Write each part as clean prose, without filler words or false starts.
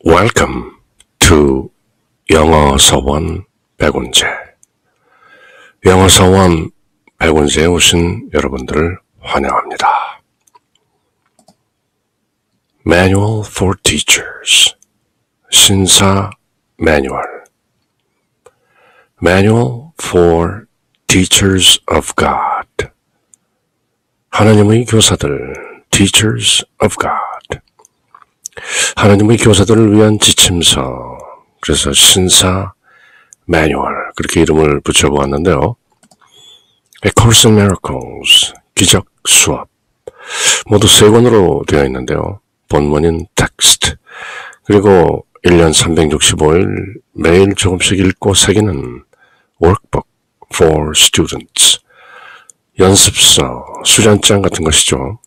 Welcome to 영어 서원 백운재. 영어 서원 백운재에 오신 여러분들을 환영합니다. Manual for Teachers. 신사 매뉴얼. Manual for Teachers of God. 하나님의 교사들, Teachers of God. 하나님의 교사들을 위한 지침서, 그래서 신사 매뉴얼, 그렇게 이름을 붙여보았는데요. A Course in Miracles, 기적 수업, 모두 3권으로 되어 있는데요. 본문인 텍스트, 그리고 1년 365일 매일 조금씩 읽고 새기는 Workbook for Students, 연습서, 수련장 같은 것이죠.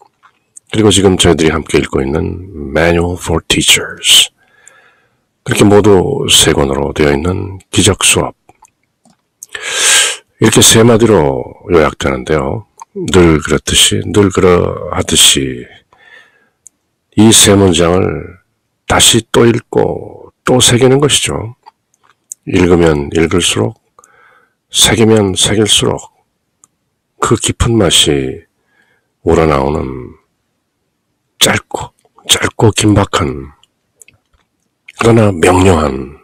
그리고 지금 저희들이 함께 읽고 있는 Manual for Teachers, 그렇게 모두 3권으로 되어 있는 기적 수업, 이렇게 3마디로 요약되는데요. 늘 그러하듯이 이 3문장을 다시 또 읽고 또 새기는 것이죠. 읽으면 읽을수록, 새기면 새길수록 그 깊은 맛이 우러나오는 짧고 긴박한, 그러나 명료한,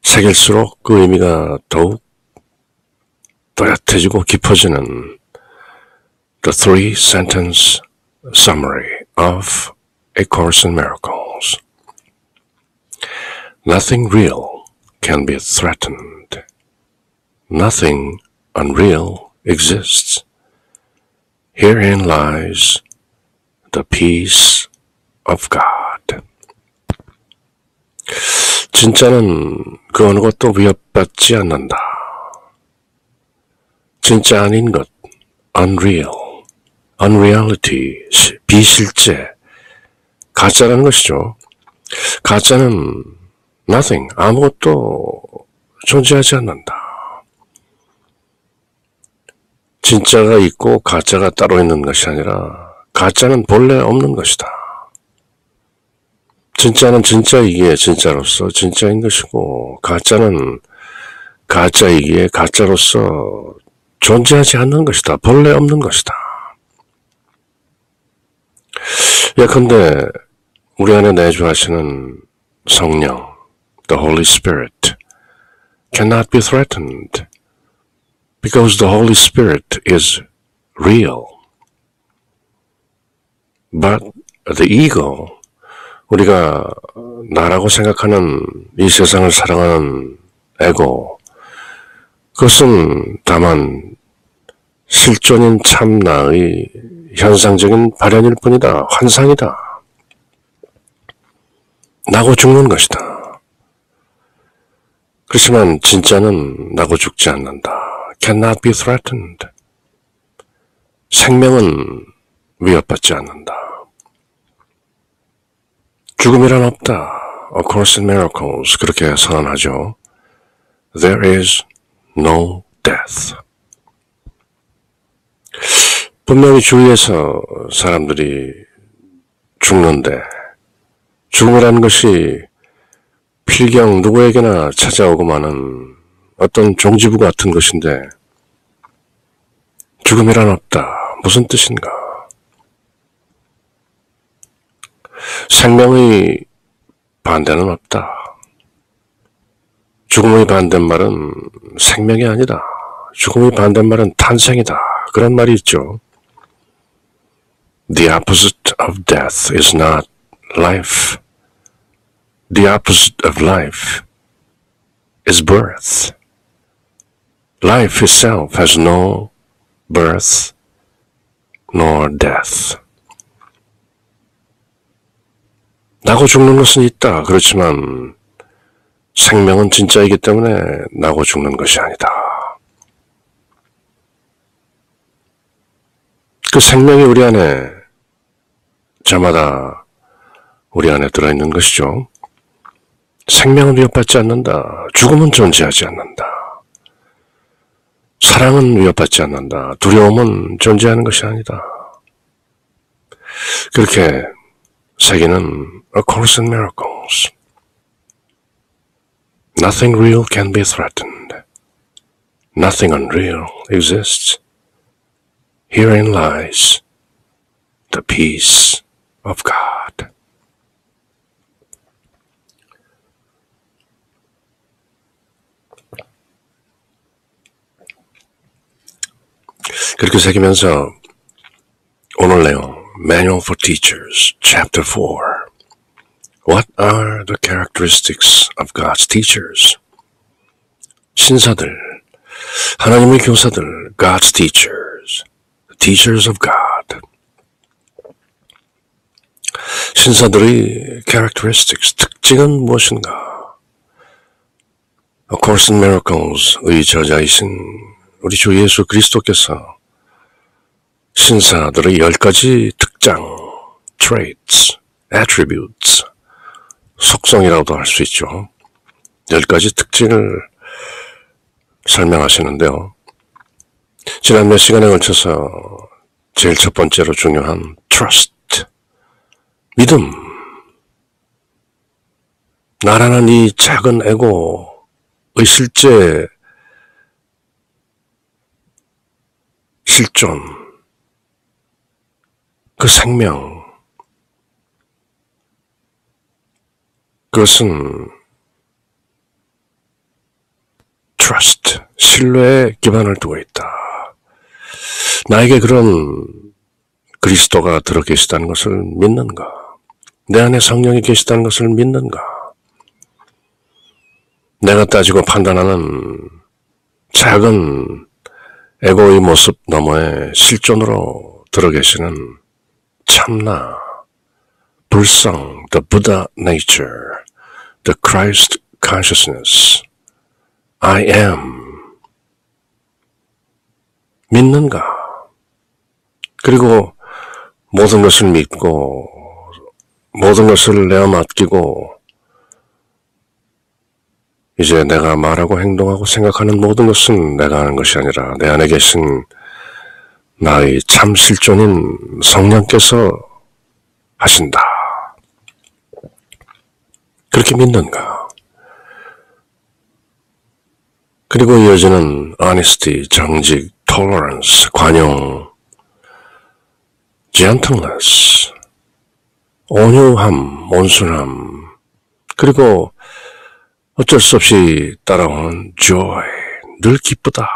새길수록 그 의미가 더욱 또렷해지고 깊어지는 The Three Sentence Summary of A Course in Miracles. Nothing real can be threatened. Nothing unreal exists. Herein lies the peace of God. 진짜는 그 어느 것도 위협받지 않는다. 진짜 아닌 것, unreal, unreality, 비실제, 가짜라는 것이죠. 가짜는 nothing, 아무것도 존재하지 않는다. 진짜가 있고 가짜가 따로 있는 것이 아니라 가짜는 본래 없는 것이다. 진짜는 진짜이기에 진짜로서 진짜인 것이고, 가짜는 가짜이기에 가짜로서 존재하지 않는 것이다. 본래 없는 것이다. 예컨대 우리 안에 내주하시는 성령, the Holy Spirit, cannot be threatened because the Holy Spirit is real. But the ego, 우리가 나라고 생각하는 이 세상을 살아가는 에고, 그것은 다만 실존인 참나의 현상적인 발현일 뿐이다. 환상이다. 나고 죽는 것이다. 그렇지만 진짜는 나고 죽지 않는다. Cannot be threatened. 생명은 위협받지 않는다. 죽음이란 없다. A Course in Miracles, 그렇게 선언하죠. There is no death. 분명히 주위에서 사람들이 죽는데, 죽음이라는 것이 필경 누구에게나 찾아오고 마는 어떤 종지부 같은 것인데, 죽음이란 없다. 무슨 뜻인가? 생명의 반대는 없다. 죽음의 반대말은 생명이 아니다. 죽음의 반대말은 탄생이다. 그런 말이 있죠. The opposite of death is not life. The opposite of life is birth. Life itself has no birth nor death. 나고 죽는 것은 있다. 그렇지만 생명은 진짜이기 때문에 나고 죽는 것이 아니다. 그 생명이 우리 안에, 저마다 우리 안에 들어있는 것이죠. 생명은 위협받지 않는다. 죽음은 존재하지 않는다. 사랑은 위협받지 않는다. 두려움은 존재하는 것이 아니다. 그렇게 세계는 A Course in Miracles, miracles. Nothing real can be threatened. Nothing unreal exists. Herein lies the peace of God. 그렇게 새기면서 오늘 내용 Manual for Teachers, Chapter 4. What are the characteristics of God's teachers? 신사들, 하나님의 교사들, God's teachers, the teachers of God. 신사들의 characteristics, 특징은 무엇인가? A Course in Miracles의 저자이신 우리 주 예수 그리스도께서 신사들의 10가지 특장, traits, attributes, 속성이라고도 할 수 있죠. 10가지 특징을 설명하시는데요. 지난 몇 시간에 걸쳐서 제일 첫 번째로 중요한 trust, 믿음. 나라는 이 작은 에고의 실존, 그 생명, 그것은 trust, 신뢰에 기반을 두고 있다. 나에게 그런 그리스도가 들어 계시다는 것을 믿는가? 내 안에 성령이 계시다는 것을 믿는가? 내가 따지고 판단하는 작은 에고의 모습 너머에 실존으로 들어 계시는 참나, 불성, the Buddha nature, the Christ consciousness, I am. 믿는가? 그리고 모든 것을 믿고 모든 것을 내어 맡기고 이제 내가 말하고 행동하고 생각하는 모든 것은 내가 하는 것이 아니라 내 안에 계신 나의 참 실존인 성령께서 하신다. 그렇게 믿는가? 그리고 이어지는 honesty, 정직, tolerance, 관용, gentleness, 온유함, 온순함, 그리고 어쩔 수 없이 따라오는 joy, 늘 기쁘다.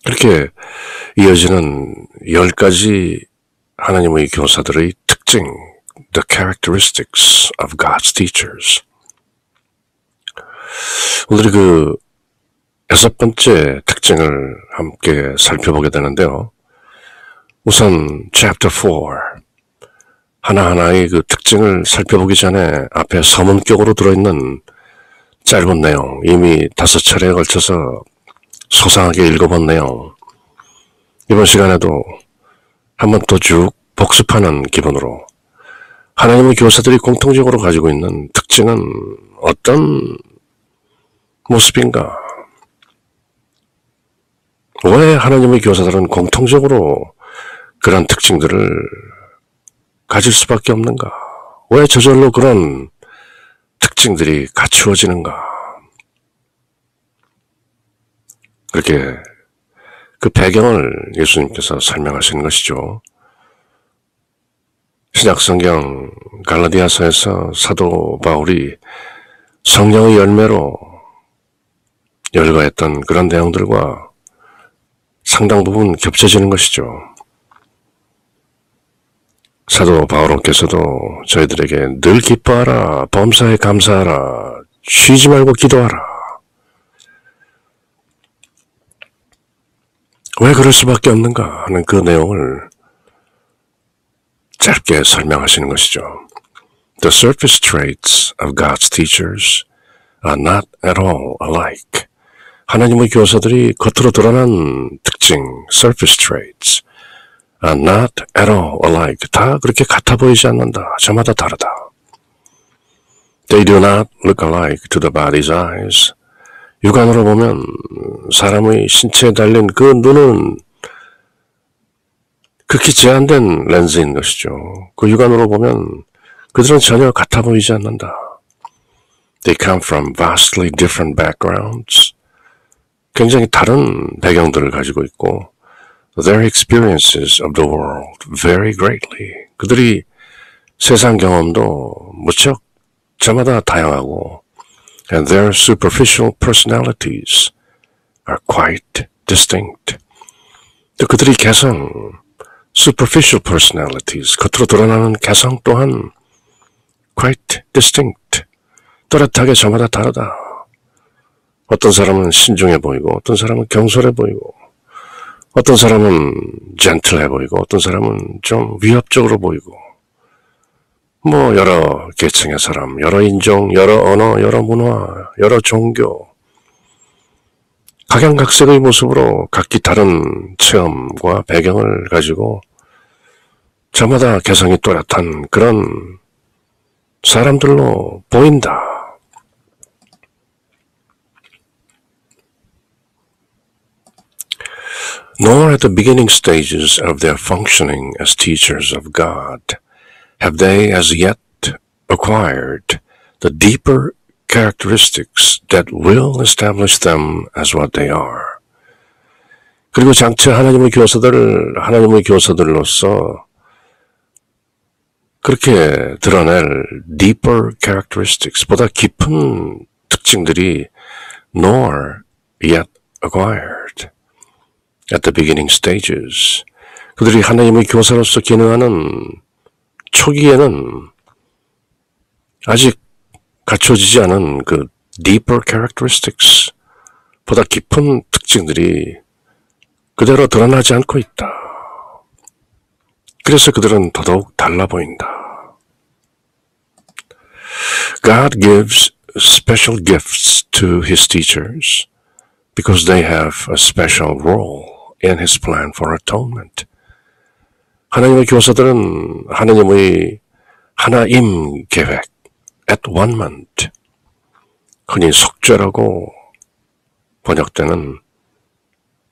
이렇게 이어지는 10가지 하나님의 교사들의 특징, the characteristics of God's teachers. 오늘이 그 6번째 특징을 함께 살펴보게 되는데요. 우선 chapter 4. 하나하나의 그 특징을 살펴보기 전에 앞에 서문격으로 들어있는 짧은 내용, 이미 5차례에 걸쳐서 소상하게 읽어본 내용, 이번 시간에도 한번 또 쭉 복습하는 기분으로 하나님의 교사들이 공통적으로 가지고 있는 특징은 어떤 모습인가? 왜 하나님의 교사들은 공통적으로 그런 특징들을 가질 수밖에 없는가? 왜 저절로 그런 특징들이 갖추어지는가? 그렇게 그 배경을 예수님께서 설명하시는 것이죠. 신약성경 갈라디아서에서 사도 바울이 성령의 열매로 열거했던 그런 내용들과 상당 부분 겹쳐지는 것이죠. 사도 바울께서도 저희들에게 늘 기뻐하라, 범사에 감사하라, 쉬지 말고 기도하라. 왜 그럴 수밖에 없는가 하는 그 내용을 짧게 설명하시는 것이죠. The surface traits of God's teachers are not at all alike. 하나님의 교사들이 겉으로 드러난 특징, surface traits, are not at all alike. 다 그렇게 같아 보이지 않는다. 저마다 다르다. They do not look alike to the body's eyes. 육안으로 보면 사람의 신체에 달린 그 눈은 극히 제한된 렌즈인 것이죠. 그 육안으로 보면 그들은 전혀 같아 보이지 않는다. They come from vastly different backgrounds. 굉장히 다른 배경들을 가지고 있고 their experiences of the world vary greatly. 그들이 세상 경험도 무척 저마다 다양하고 and their superficial personalities are quite distinct. 또 그들이 개성, superficial personalities, 겉으로 드러나는 개성 또한 quite distinct. 또렷하게 저마다 다르다. 어떤 사람은 신중해 보이고 어떤 사람은 경솔해 보이고 어떤 사람은 젠틀해 보이고 어떤 사람은 좀 위협적으로 보이고 뭐 여러 계층의 사람, 여러 인종, 여러 언어, 여러 문화, 여러 종교 각양각색의 모습으로 각기 다른 체험과 배경을 가지고 저마다 개성이 또렷한 그런 사람들로 보인다. Nor at the beginning stages of their functioning as teachers of God have they as yet acquired the deeper characteristics that will establish them as what they are. 그리고 장차 하나님의 교사들로서 그렇게 드러낼 deeper characteristics, 보다 깊은 특징들이 nor yet acquired. At the beginning stages. 그들이 하나님의 교사로서 기능하는 초기에는 아직 갖춰지지 않은 그 deeper characteristics, 보다 깊은 특징들이 그대로 드러나지 않고 있다. 그래서 그들은 더더욱 달라 보인다. God gives special gifts to his teachers because they have a special role in his plan for atonement. 하나님의 교사들은 하나님의 하나임 계획, atonement, 흔히 속죄라고 번역되는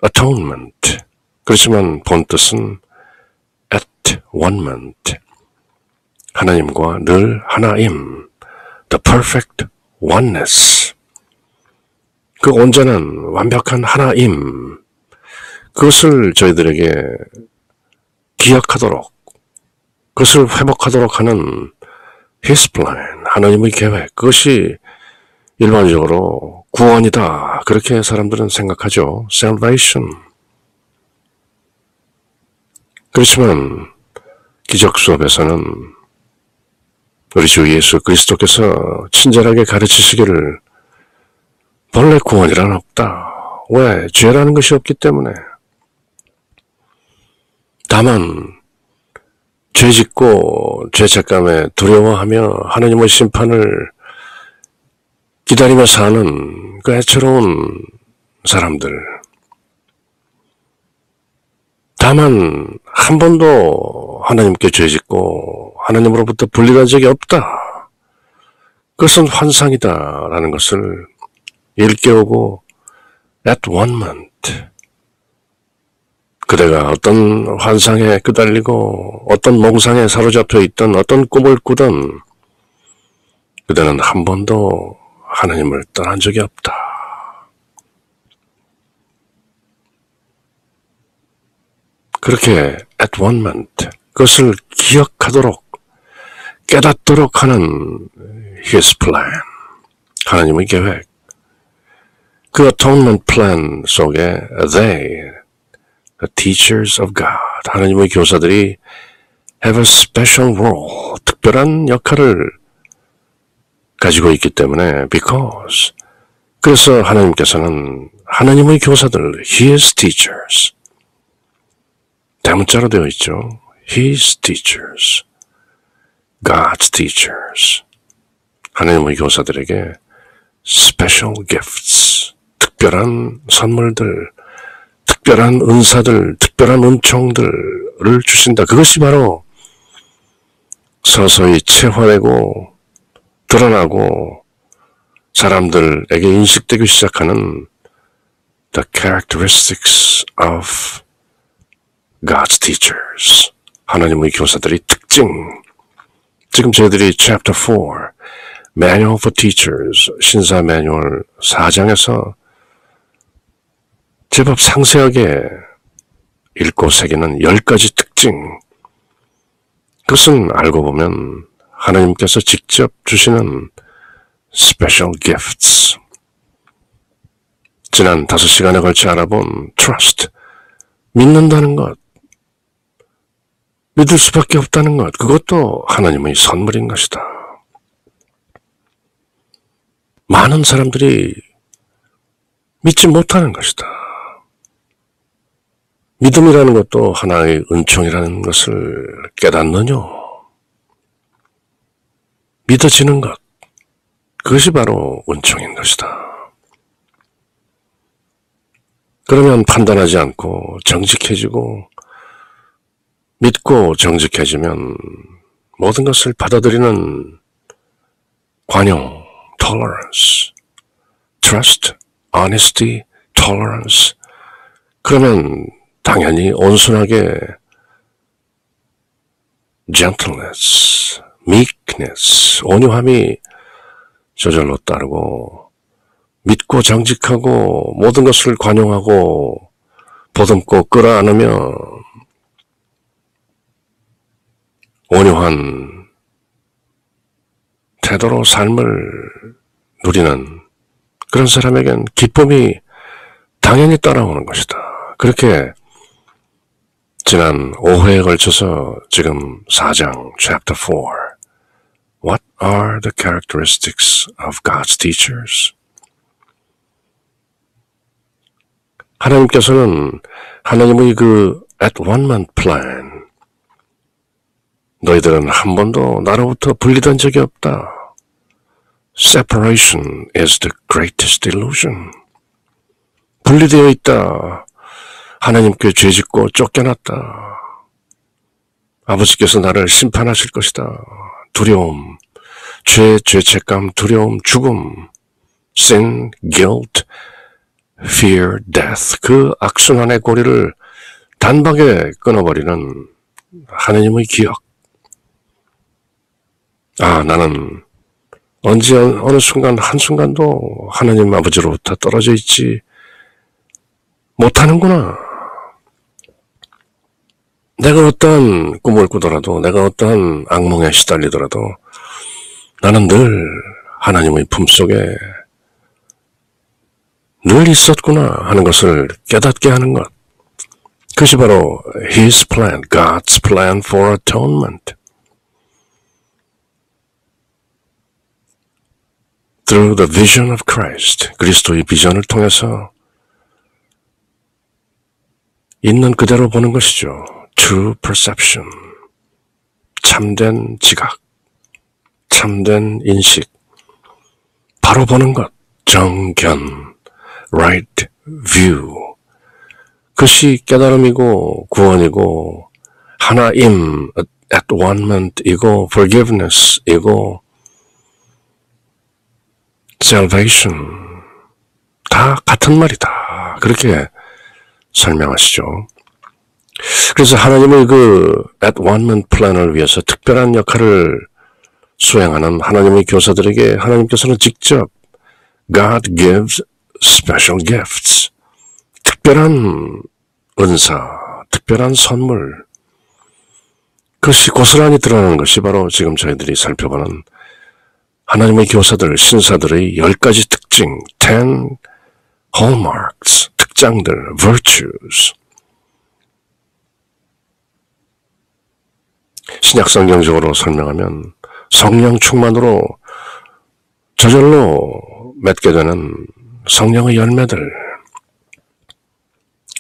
atonement, 그렇지만 본뜻은 atonement, 하나님과 늘 하나임, the perfect oneness, 그 온전한 완벽한 하나임, 그것을 저희들에게 기억하도록, 그것을 회복하도록 하는 His plan, 하나님의 계획, 그것이 일반적으로 구원이다. 그렇게 사람들은 생각하죠. Salvation. 그렇지만 기적 수업에서는 우리 주 예수 그리스도께서 친절하게 가르치시기를 본래 구원이란 없다. 왜? 죄라는 것이 없기 때문에. 다만 죄짓고 죄책감에 두려워하며 하나님의 심판을 기다리며 사는 그 애처로운 사람들. 다만 한 번도 하나님께 죄짓고 하나님으로부터 분리된 적이 없다. 그것은 환상이다라는 것을 일깨우고 atonement, 그대가 어떤 환상에 끄달리고 어떤 몽상에 사로잡혀 있던 어떤 꿈을 꾸던 그대는 한 번도 하나님을 떠난 적이 없다. 그렇게 atonement, 그것을 기억하도록 깨닫도록 하는 His plan, 하나님의 계획, 그 atonement plan 속에 they, the teachers of God, 하나님의 교사들이 have a special role, 특별한 역할을 가지고 있기 때문에 because, 그래서 하나님께서는 하나님의 교사들, His teachers, 대문자로 되어 있죠. His teachers, God's teachers, 하나님의 교사들에게 special gifts, 특별한 선물들, 특별한 은사들, 특별한 은총들을 주신다. 그것이 바로 서서히 체화되고 드러나고 사람들에게 인식되기 시작하는 the characteristics of God's teachers, 하나님의 교사들의 특징, 지금 저희들이 Chapter 4, Manual for Teachers, 신사 매뉴얼 4장에서 제법 상세하게 읽고 새기는 10가지 특징. 그것은 알고 보면 하나님께서 직접 주시는 Special Gifts. 지난 5시간에 걸쳐 알아본 Trust. 믿는다는 것. 믿을 수밖에 없다는 것. 그것도 하나님의 선물인 것이다. 많은 사람들이 믿지 못하는 것이다. 믿음이라는 것도 하나의 은총이라는 것을 깨닫느냐? 믿어지는 것. 그것이 바로 은총인 것이다. 그러면 판단하지 않고 정직해지고 믿고 정직해지면 모든 것을 받아들이는 관용, tolerance, trust, honesty, tolerance. 그러면 당연히 온순하게 gentleness, meekness, 온유함이 저절로 따르고 믿고 정직하고 모든 것을 관용하고 보듬고 끌어안으며 온유한 태도로 삶을 누리는 그런 사람에겐 기쁨이 당연히 따라오는 것이다. 그렇게 지난 5회에 걸쳐서 지금 4장 Chapter 4 What are the characteristics of God's teachers? 하나님께서는 하나님의 그 at-one-ment plan 너희들은 한 번도 나로부터 분리된 적이 없다. Separation is the greatest illusion. 분리되어 있다. 하나님께 죄짓고 쫓겨났다. 아버지께서 나를 심판하실 것이다. 두려움, 죄책감, 두려움, 죽음, sin, guilt, fear, death. 그 악순환의 고리를 단박에 끊어버리는 하나님의 기억. 나는 언제 어느 순간 한순간도 하나님 아버지로부터 떨어져 있지 못하는구나. 내가 어떠한 꿈을 꾸더라도 내가 어떠한 악몽에 시달리더라도 나는 늘 하나님의 품속에 늘 있었구나 하는 것을 깨닫게 하는 것. 그것이 바로 His plan, God's plan for atonement. Through the vision of Christ, 그리스도의 비전을 통해서 있는 그대로 보는 것이죠. True perception, 참된 지각, 참된 인식, 바로 보는 것, 정견, right view. 그것이 깨달음이고 구원이고 하나임, at-one-ment이고 forgiveness이고 salvation. 다 같은 말이다. 그렇게 설명하시죠. 그래서 하나님의 그 at-one-ment plan을 위해서 특별한 역할을 수행하는 하나님의 교사들에게 하나님께서는 직접 God gives special gifts. 특별한 은사, 특별한 선물. 그것이 고스란히 드러나는 것이 바로 지금 저희들이 살펴보는 하나님의 교사들, 신사들의 10가지 특징, 10 hallmarks, 특장들, virtues. 신약성경적으로 설명하면 성령 충만으로 저절로 맺게 되는 성령의 열매들,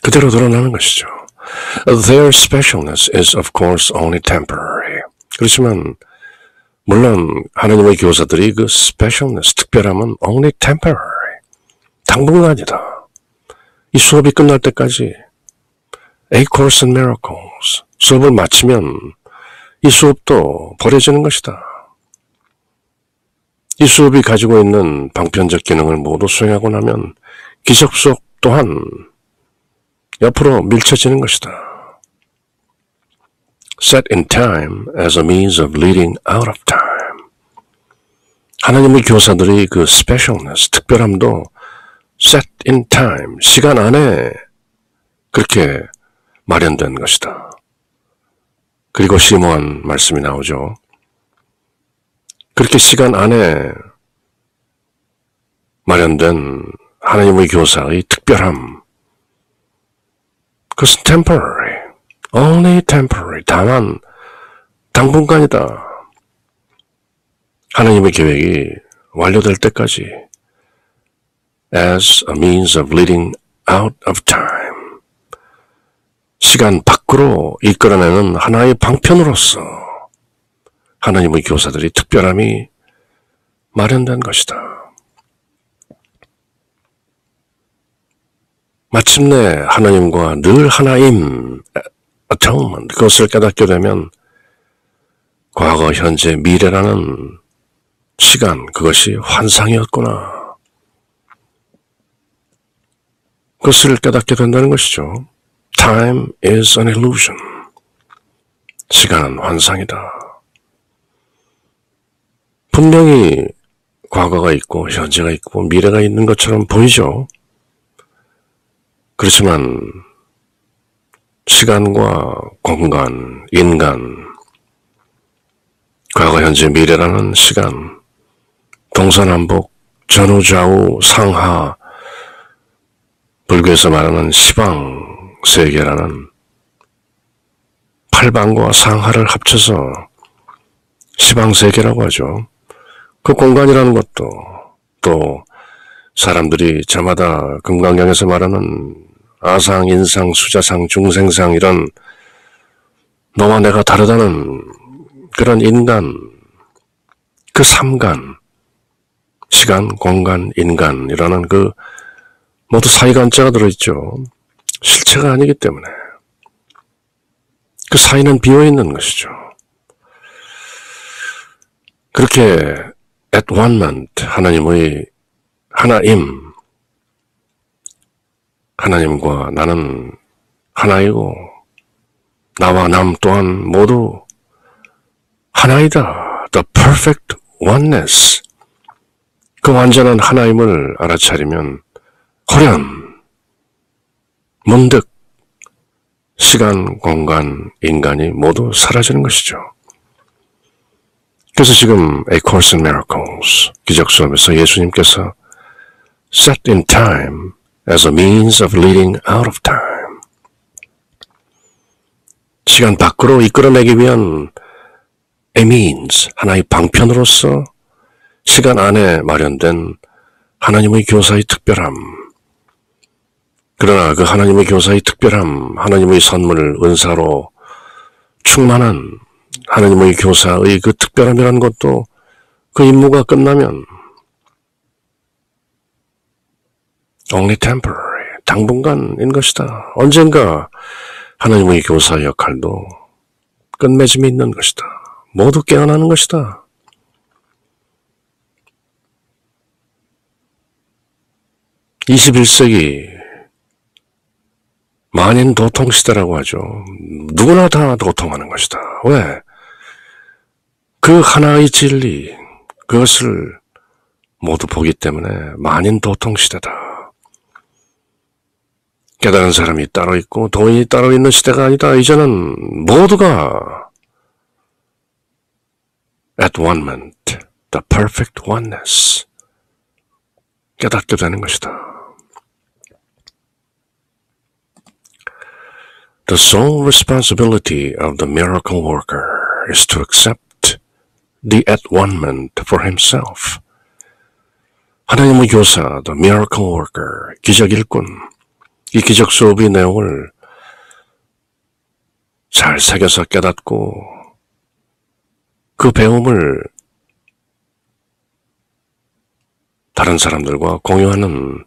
그대로 드러나는 것이죠. Their specialness is of course only temporary. 그렇지만 물론 하나님의 교사들이 그 specialness, 특별함은 only temporary. 당분간이다. 이 수업이 끝날 때까지 A Course in Miracles, 수업을 마치면 이 수업도 버려지는 것이다. 이 수업이 가지고 있는 방편적 기능을 모두 수행하고 나면 기적 수업 또한 옆으로 밀쳐지는 것이다. set in time as a means of leading out of time. 하나님의 교사들의 그 specialness, 특별함도 set in time, 시간 안에 그렇게 마련된 것이다. 그리고 심오한 말씀이 나오죠. 그렇게 시간 안에 마련된 하나님의 교사의 특별함, 그것은 temporary, only temporary, 다만 당분간이다. 하나님의 계획이 완료될 때까지 as a means of leading out of time, 시간 밖으로 이끌어내는 하나의 방편으로서 하나님의 교사들이 특별함이 마련된 것이다. 마침내 하나님과 늘 하나임, atonement, 그것을 깨닫게 되면 과거, 현재, 미래라는 시간, 그것이 환상이었구나. 그것을 깨닫게 된다는 것이죠. Time is an illusion. 시간은 환상이다. 분명히 과거가 있고 현재가 있고 미래가 있는 것처럼 보이죠. 그렇지만 시간과 공간, 인간, 과거, 현재, 미래라는 시간, 동서남북, 전후좌우, 상하, 불교에서 말하는 시방세계라는 팔방과 상하를 합쳐서 시방세계라고 하죠. 그 공간이라는 것도 또 사람들이 저마다 금강경에서 말하는 아상, 인상, 수자상, 중생상 이런 너와 내가 다르다는 그런 인간, 그 삼간, 시간, 공간, 인간이라는 그 모두 사이간자가 들어있죠. 실체가 아니기 때문에 그 사이는 비어있는 것이죠. 그렇게 at one ment, 하나님의 하나임, 하나님과 나는 하나이고 나와 남 또한 모두 하나이다. The perfect oneness. 그 완전한 하나임을 알아차리면 호련, 문득 시간, 공간, 인간이 모두 사라지는 것이죠. 그래서 지금 A Course in Miracles, 기적 수업에서 예수님께서 set in time as a means of leading out of time. 시간 밖으로 이끌어내기 위한 a means, 하나의 방편으로서 시간 안에 마련된 하나님의 교사의 특별함. 그러나 그 하나님의 교사의 특별함, 하나님의 선물, 은사로 충만한 하나님의 교사의 그 특별함이라는 것도 그 임무가 끝나면 only temporary, 당분간인 것이다. 언젠가 하나님의 교사 역할도 끝맺음이 있는 것이다. 모두 깨어나는 것이다. (21세기) 만인 도통 시대라고 하죠. 누구나 다 도통하는 것이다. 왜? 그 하나의 진리, 그것을 모두 보기 때문에 만인 도통 시대다. 깨달은 사람이 따로 있고 도인이 따로 있는 시대가 아니다. 이제는 모두가 at one ment, the perfect oneness, 깨닫게 되는 것이다. The sole responsibility of the miracle worker is to accept the at one ment for himself. 하나님의 교사, the miracle worker, 기적 일꾼, 이 기적 수업의 내용을 잘 새겨서 깨닫고 그 배움을 다른 사람들과 공유하는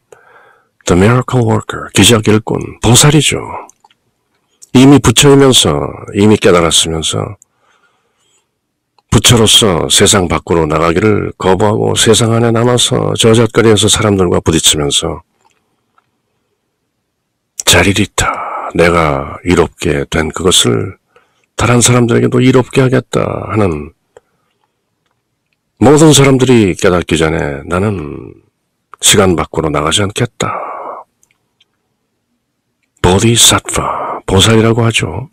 the miracle worker, 기적 일꾼, 보살이죠. 이미 부처이면서, 이미 깨달았으면서 부처로서 세상 밖으로 나가기를 거부하고 세상 안에 남아서 저잣거리에서 사람들과 부딪히면서 자리리타, 내가 이롭게 된 그것을 다른 사람들에게도 일 없게 하겠다 하는 모든 사람들이 깨닫기 전에 나는 시간 밖으로 나가지 않겠다. 보디사트바, 보살이라고 하죠.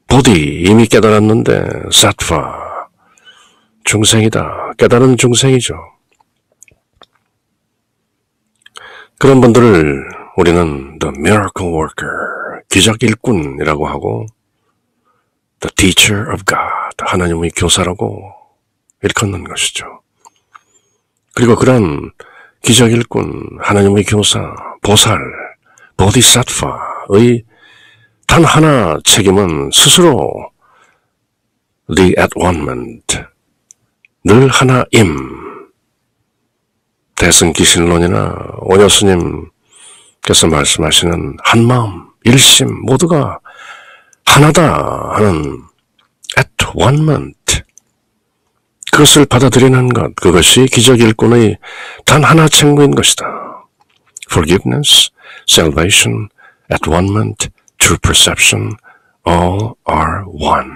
보디, 이미 깨달았는데 사트바, 중생이다. 깨달은 중생이죠. 그런 분들을 우리는 The Miracle Worker, 기적 일꾼이라고 하고 The Teacher of God, 하나님의 교사라고 일컫는 것이죠. 그리고 그런 기적 일꾼, 하나님의 교사, 보살, 보디사트바의 단 하나 책임은 스스로 The At-One-ment, 늘 하나임. 대승기신론이나 오녀스님께서 말씀하시는 한마음, 일심 모두가 하나다 하는 At-One-ment, 그것을 받아들이는 것, 그것이 기적 일꾼의 단 하나 책무인 것이다. Forgiveness, salvation, at-one-ment, true perception, all are one.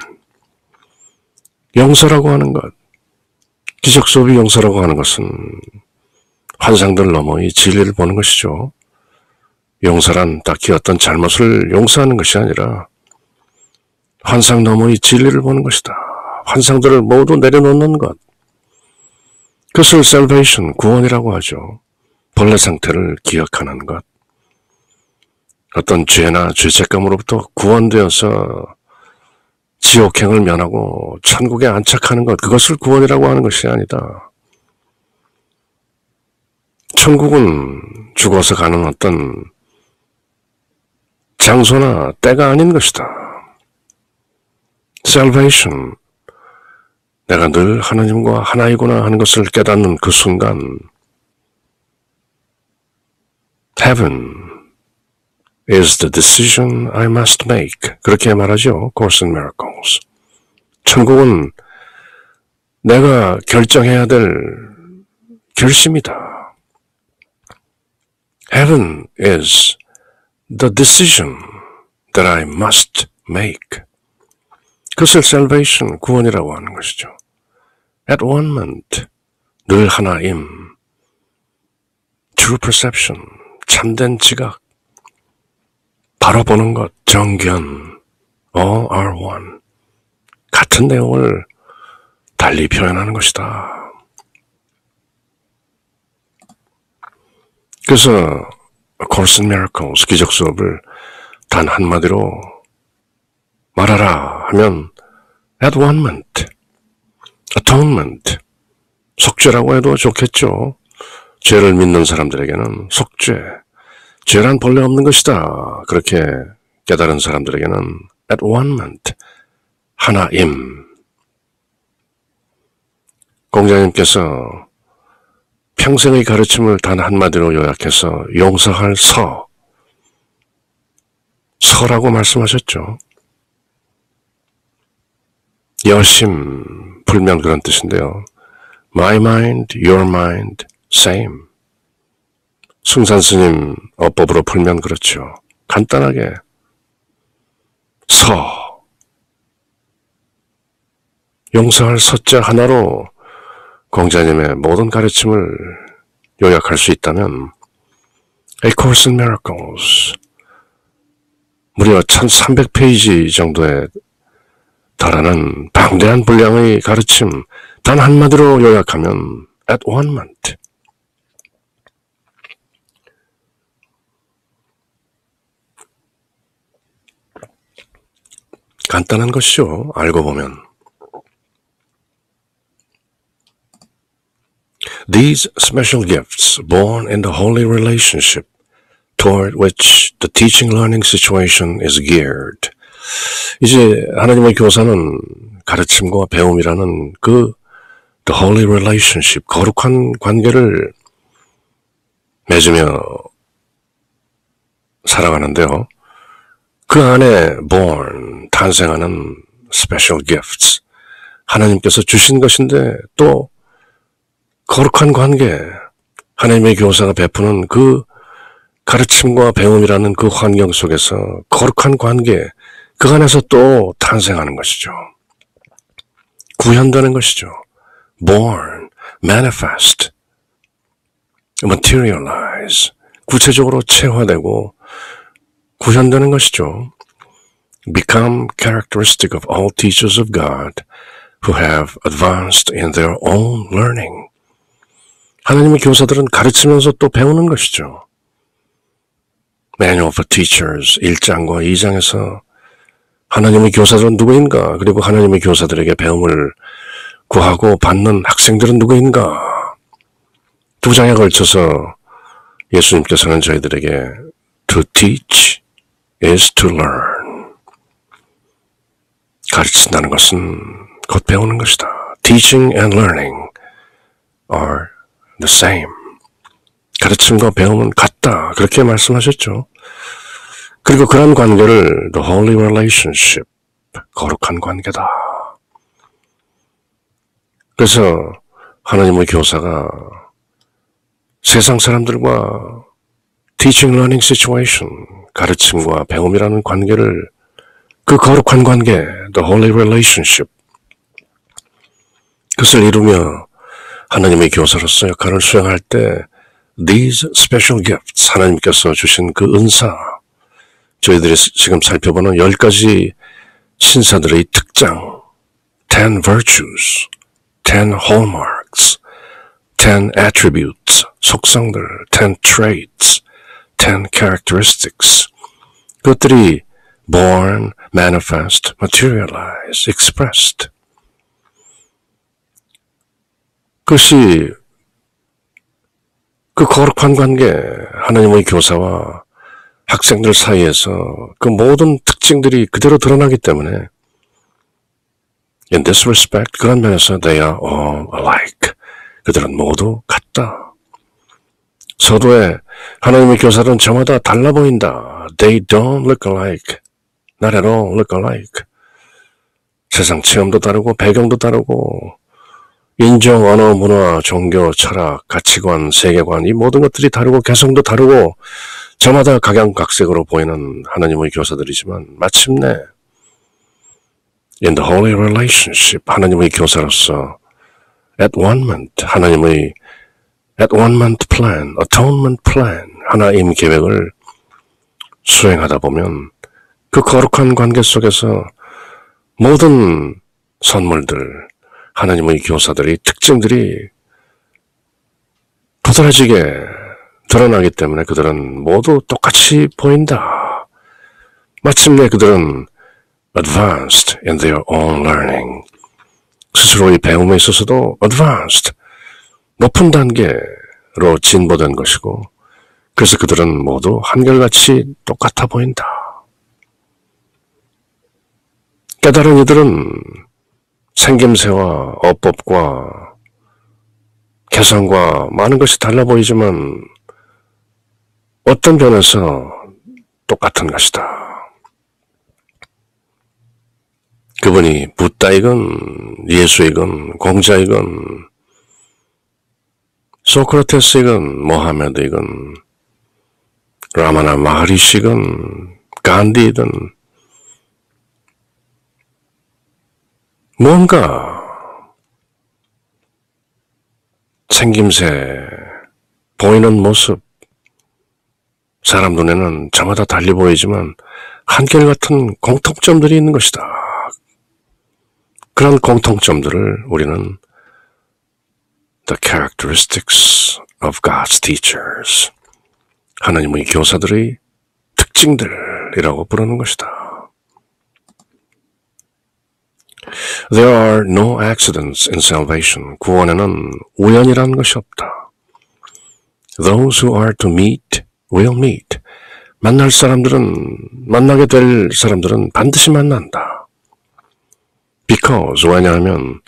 용서라고 하는 것, 기적 수업이 용서라고 하는 것은 환상들 너머의 진리를 보는 것이죠. 용서란 딱히 어떤 잘못을 용서하는 것이 아니라 환상 너머의 진리를 보는 것이다. 환상들을 모두 내려놓는 것. 그것을 salvation, 구원이라고 하죠. 본래 상태를 기억하는 것. 어떤 죄나 죄책감으로부터 구원되어서 지옥행을 면하고 천국에 안착하는 것, 그것을 구원이라고 하는 것이 아니다. 천국은 죽어서 가는 어떤 장소나 때가 아닌 것이다. salvation, 내가 늘 하나님과 하나이구나 하는 것을 깨닫는 그 순간, Heaven is the decision I must make. 그렇게 말하죠. Course in Miracles. 천국은 내가 결정해야 될 결심이다. Heaven is the decision that I must make. 그것을 salvation, 구원이라고 하는 것이죠. At-One-ment, 늘 하나임. True perception, 참된 지각, 바로 보는 것, 정견, all are one. 같은 내용을 달리 표현하는 것이다. 그래서 Course in Miracles, 기적 수업을 단 한마디로 말하라 하면 At-One-ment, Atonement, 속죄라고 해도 좋겠죠. 죄를 믿는 사람들에게는 속죄, 죄란 본래 없는 것이다. 그렇게 깨달은 사람들에게는 At-One-ment, 하나임. 공자님께서 평생의 가르침을 단 한마디로 요약해서 용서할 서라고 말씀하셨죠. 여심, 불면 그런 뜻인데요. My mind, your mind, same. 숭산스님 어법으로 풀면 그렇죠. 간단하게 용서할 서자 하나로 공자님의 모든 가르침을 요약할 수 있다면 A Course in Miracles, 무려 1300페이지 정도에 달하는 방대한 분량의 가르침 단 한마디로 요약하면 At-One-ment. 간단한 것이죠. 알고 보면. These special gifts born in the holy relationship toward which the teaching-learning situation is geared. 이제 하나님의 교사는 가르침과 배움이라는 그 the holy relationship, 거룩한 관계를 맺으며 살아가는데요. 그 안에 born, 탄생하는 special gifts, 하나님께서 주신 것인데 또 거룩한 관계, 하나님의 교사가 베푸는 그 가르침과 배움이라는 그 환경 속에서 거룩한 관계, 그 안에서 또 탄생하는 것이죠. 구현되는 것이죠. born, manifest, materialize, 구체적으로 체화되고 구현되는 것이죠. become characteristic of all teachers of God who have advanced in their own learning. 하나님의 교사들은 가르치면서 또 배우는 것이죠. Manual for Teachers 1장과 2장에서 하나님의 교사들은 누구인가? 그리고 하나님의 교사들에게 배움을 구하고 받는 학생들은 누구인가? 2장에 걸쳐서 예수님께서는 저희들에게 To teach is to learn. 가르친다는 것은 곧 배우는 것이다. Teaching and learning are the same. 가르침과 배움은 같다. 그렇게 말씀하셨죠. 그리고 그런 관계를 the holy relationship, 거룩한 관계다. 그래서 하나님의 교사가 세상 사람들과 teaching learning situation, 가르침과 배움이라는 관계를 그 거룩한 관계, the holy relationship, 그것을 이루며 하나님의 교사로서 역할을 수행할 때 these special gifts, 하나님께서 주신 그 은사, 저희들이 지금 살펴보는 10가지 신사들의 특장, 10 virtues, 10 hallmarks, 10 attributes, 속성들, 10 traits, 10 characteristics, 그것들이 born, manifest, materialize, expressed. 그것이 그 거룩한 관계, 하나님의 교사와 학생들 사이에서 그 모든 특징들이 그대로 드러나기 때문에 in this respect, 그런 면에서 they are all alike. 그들은 모두 같다. 서도에 하나님의 교사들은 저마다 달라 보인다. They don't look alike. Not at all look alike. 세상 체험도 다르고 배경도 다르고 인종, 언어, 문화, 종교, 철학, 가치관, 세계관 이 모든 것들이 다르고 개성도 다르고 저마다 각양각색으로 보이는 하나님의 교사들이지만 마침내 in the holy relationship 하나님의 교사로서 at one ment 하나님의 at one ment plan, atonement plan 하나님 계획을 수행하다 보면 그 거룩한 관계 속에서 모든 선물들 하나님의 교사들의 특징들이 도드라지게 드러나기 때문에 그들은 모두 똑같이 보인다. 마침내 그들은 advanced in their own learning. 스스로의 배움에 있어서도 advanced, 높은 단계로 진보된 것이고 그래서 그들은 모두 한결같이 똑같아 보인다. 깨달은 이들은 생김새와 어법과 개성과 많은 것이 달라 보이지만 어떤 면에서 똑같은 것이다. 그분이 붓다이건 예수이건 공자이건 소크라테스이건 모하메드이건 라마나 마하리시건 간디이든 뭔가 생김새, 보이는 모습, 사람 눈에는 저마다 달리 보이지만 한결같은 공통점들이 있는 것이다. 그런 공통점들을 우리는 the characteristics of God's teachers, 하나님의 교사들의 특징들이라고 부르는 것이다. There are no accidents in salvation. 구원에는 우연이라는 것이 없다. Those who are to meet will meet. 만나게 될 사람들은 반드시 만난다. Because, 왜냐하면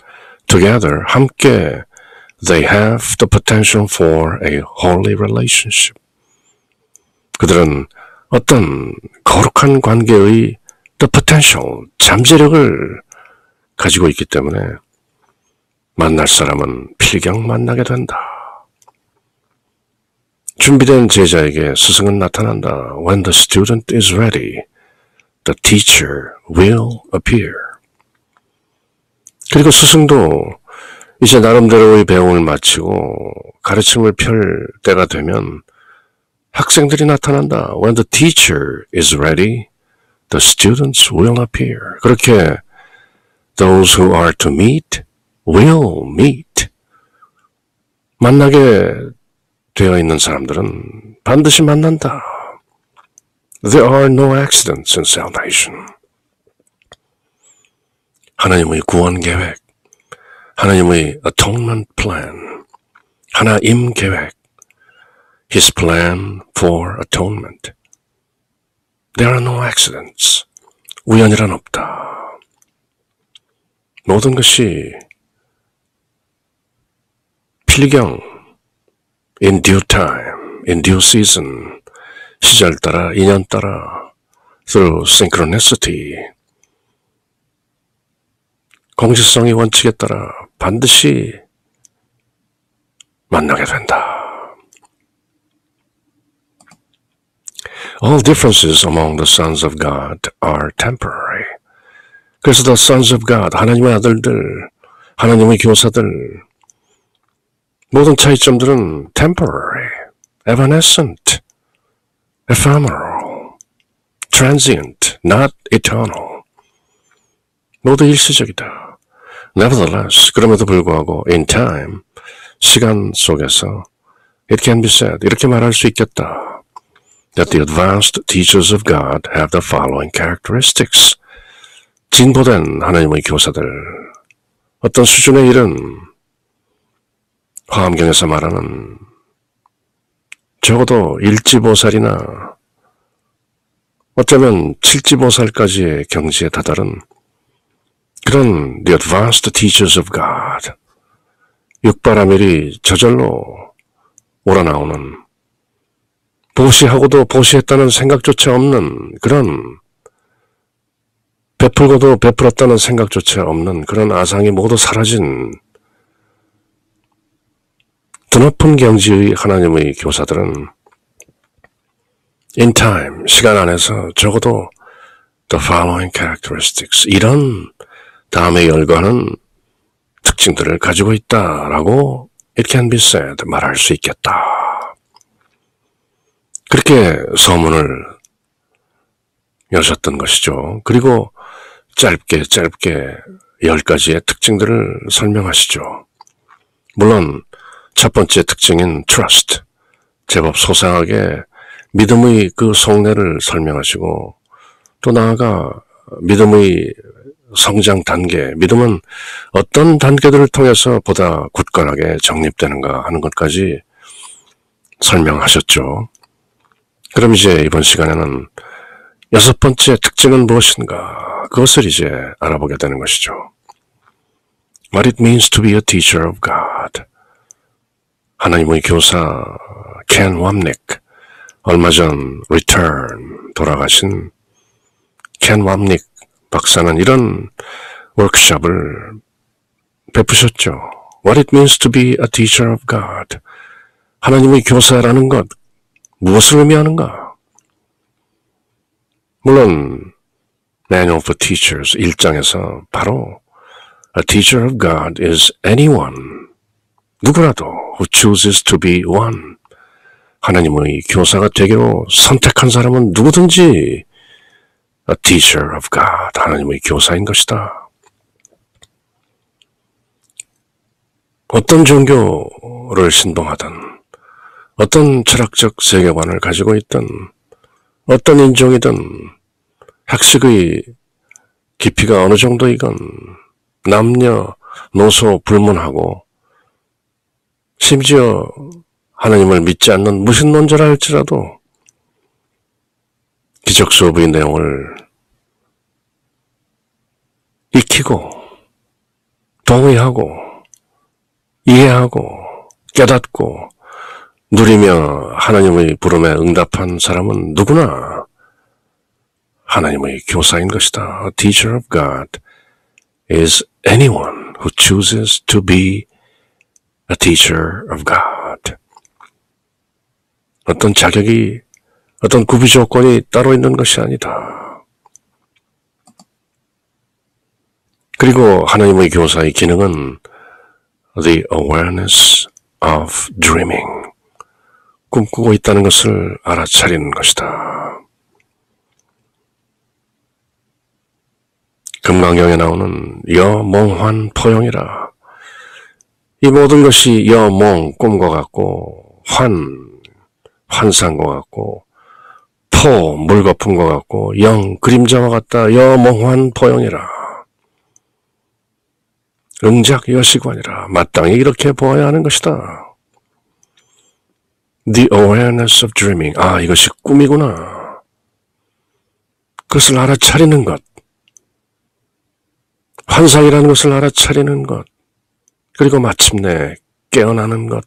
together, 함께 they have the potential for a holy relationship. 그들은 어떤 거룩한 관계의 the potential, 잠재력을 가지고 있기 때문에 만날 사람은 필경 만나게 된다. 준비된 제자에게 스승은 나타난다. When the student is ready, the teacher will appear. 그리고 스승도 이제 나름대로의 배움을 마치고 가르침을 펼 때가 되면 학생들이 나타난다. When the teacher is ready, the students will appear. 그렇게 those who are to meet will meet. 만나게 되어 있는 사람들은 반드시 만난다. There are no accidents in salvation. 하나님의 구원 계획, 하나님의 atonement plan, 하나님 계획, His plan for atonement. There are no accidents. 우연이란 없다. 모든 것이 필경, in due time, in due season, 시절 따라, 인연 따라, through synchronicity, 공식성의 원칙에 따라 반드시 만나게 된다. All differences among the sons of God are temporary. 그래서 the sons of God, 하나님의 아들들, 하나님의 교사들, 모든 차이점들은 temporary, evanescent, ephemeral, transient, not eternal. 모두 일시적이다. Nevertheless, 그럼에도 불구하고 in time, 시간 속에서 it can be said, 이렇게 말할 수 있겠다. That the advanced teachers of God have the following characteristics. 진보된 하나님의 교사들, 어떤 수준에 이른 화엄경에서 말하는 적어도 일지보살이나 어쩌면 칠지보살까지의 경지에 다다른 그런 the advanced teachers of God, 육바라밀이 저절로 우러나오는 보시하고도 보시했다는 생각조차 없는 그런 베풀고도 베풀었다는 생각조차 없는 그런 아상이 모두 사라진 드높은 경지의 하나님의 교사들은 in time, 시간 안에서 적어도 the following characteristics, 이런 다음에 열거하는 특징들을 가지고 있다라고 it can be said, 말할 수 있겠다. 그렇게 소문을 여셨던 것이죠. 그리고 짧게 10가지의 특징들을 설명하시죠. 물론 첫 번째 특징인 trust, 제법 소상하게 믿음의 그 속내를 설명하시고 또 나아가 믿음의 성장 단계, 믿음은 어떤 단계들을 통해서 보다 굳건하게 정립되는가 하는 것까지 설명하셨죠. 그럼 이제 이번 시간에는 6번째 특징은 무엇인가? 그것을 이제 알아보게 되는 것이죠. What it means to be a teacher of God. 하나님의 교사 켄 왑닉, 얼마 전 return 돌아가신 켄 왑닉 박사는 이런 워크숍을 베푸셨죠. What it means to be a teacher of God. 하나님의 교사라는 것, 무엇을 의미하는가? 물론 Manual for Teachers 1장에서 바로 A teacher of God is anyone, 누구라도 who chooses to be one. 하나님의 교사가 되기로 선택한 사람은 누구든지 A teacher of God, 하나님의 교사인 것이다. 어떤 종교를 신봉하든, 어떤 철학적 세계관을 가지고 있든, 어떤 인종이든, 학식의 깊이가 어느 정도이건, 남녀, 노소 불문하고, 심지어 하나님을 믿지 않는 무신론자라 할지라도, 기적 수업의 내용을 익히고 동의하고 이해하고 깨닫고 누리며 하나님의 부름에 응답한 사람은 누구나 하나님의 교사인 것이다. A teacher of God is anyone who chooses to be a teacher of God. 어떤 자격이, 어떤 구비 조건이 따로 있는 것이 아니다. 그리고 하나님의 교사의 기능은 the awareness of dreaming. 꿈꾸고 있다는 것을 알아차리는 것이다. 금강경에 나오는 여몽환 포용이라. 이 모든 것이 여몽, 꿈과 같고, 환상과 같고, 포, 물거품과 같고, 영, 그림자와 같다. 여몽환 포용이라. 응작 여시관이라. 마땅히 이렇게 보아야 하는 것이다. The awareness of dreaming. 아, 이것이 꿈이구나. 그것을 알아차리는 것. 환상이라는 것을 알아차리는 것. 그리고 마침내 깨어나는 것.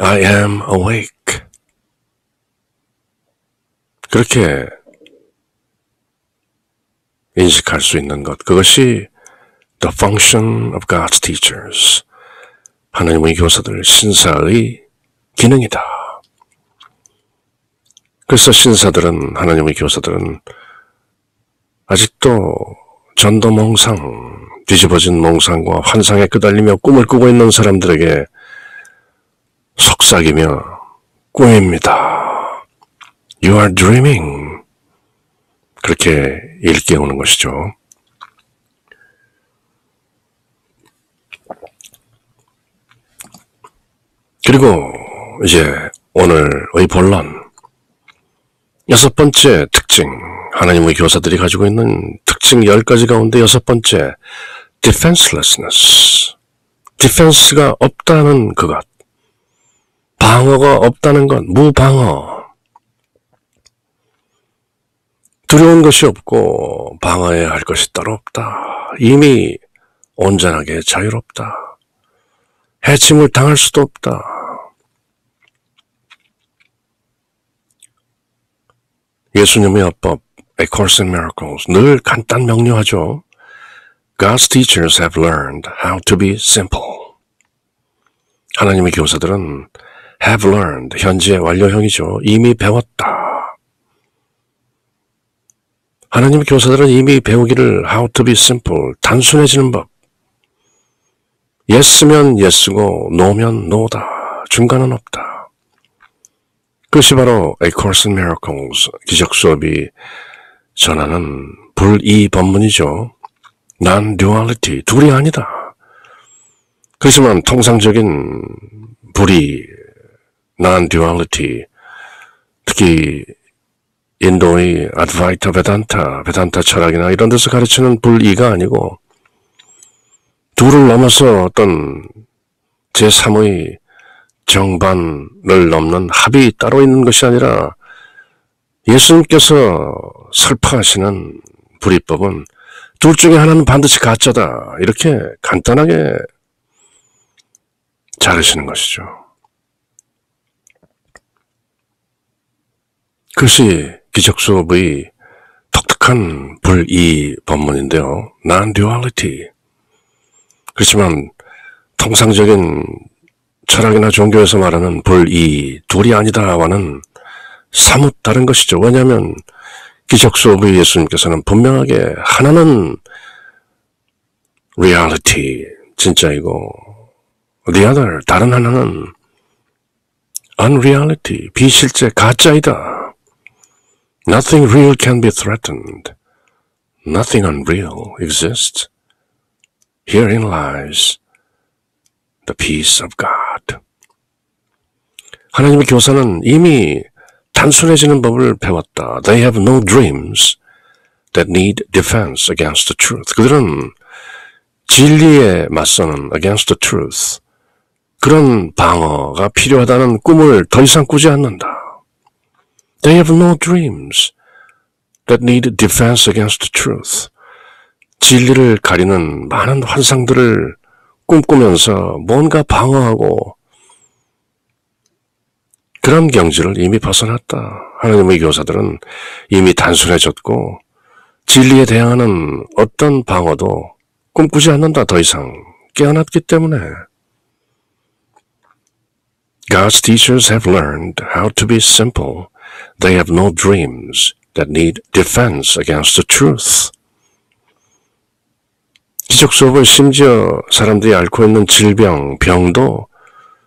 I am awake. 그렇게 인식할 수 있는 것. 그것이 the function of God's teachers. 하나님의 교사들, 신사의 기능이다. 그래서 신사들은, 하나님의 교사들은 아직도 전도몽상, 뒤집어진 몽상과 환상에 끄달리며 꿈을 꾸고 있는 사람들에게 속삭이며 꿈입니다. You are dreaming. 그렇게 일깨우는 것이죠. 그리고 이제 오늘의 본론. 6번째 특징. 하나님의 교사들이 가지고 있는 특징 10가지 가운데 6번째. defenselessness. defense가 없다는 그것. 방어가 없다는 것. 무방어. 두려운 것이 없고 방어해야 할 것이 따로 없다. 이미 온전하게 자유롭다. 해침을 당할 수도 없다. 예수님의 어법, A Course in Miracles, 늘 간단 명료하죠. God's teachers have learned how to be simple. 하나님의 교사들은 have learned, 현재 완료형이죠. 이미 배웠다. 하나님의 교사들은 이미 배우기를 how to be simple, 단순해지는 법. yes면 yes고 no면 no다. 중간은 없다. 그것이 바로 A Course in Miracles, 기적 수업이 전하는 불이 법문이죠. Non-duality, 둘이 아니다. 그렇지만 통상적인 불이, non-duality, 특히 인도의 아드바이타 베단타 철학이나 이런 데서 가르치는 불이가 아니고 둘을 넘어서 어떤 제3의 정반을 넘는 합이 따로 있는 것이 아니라 예수님께서 설파하시는 불이법은 둘 중에 하나는 반드시 가짜다. 이렇게 간단하게 자르시는 것이죠. 그것이 기적수업의 독특한 불이 법문인데요. Non-duality. 그렇지만 통상적인 철학이나 종교에서 말하는 불이 둘이 아니다와는 사뭇 다른 것이죠. 왜냐하면 기적수업의 예수님께서는 분명하게 하나는 reality, 진짜이고 the other, 다른 하나는 unreality, 비실제, 가짜이다. Nothing real can be threatened. Nothing unreal exists. Herein lies the peace of God. 하나님의 교사는 이미 단순해지는 법을 배웠다. They have no dreams that need defense against the truth. 그들은 진리에 맞서는 against the truth. 그런 방어가 필요하다는 꿈을 더 이상 꾸지 않는다. They have no dreams that need defense against the truth. 진리를 가리는 많은 환상들을 꿈꾸면서 뭔가 방어하고 그런 경지를 이미 벗어났다. 하나님의 교사들은 이미 단순해졌고 진리에 대항하는 어떤 방어도 꿈꾸지 않는다. 더 이상 깨어났기 때문에 God's teachers have learned how to be simple. They have no dreams that need defense against the truth. 기적 수업은 심지어 사람들이 앓고 있는 질병, 병도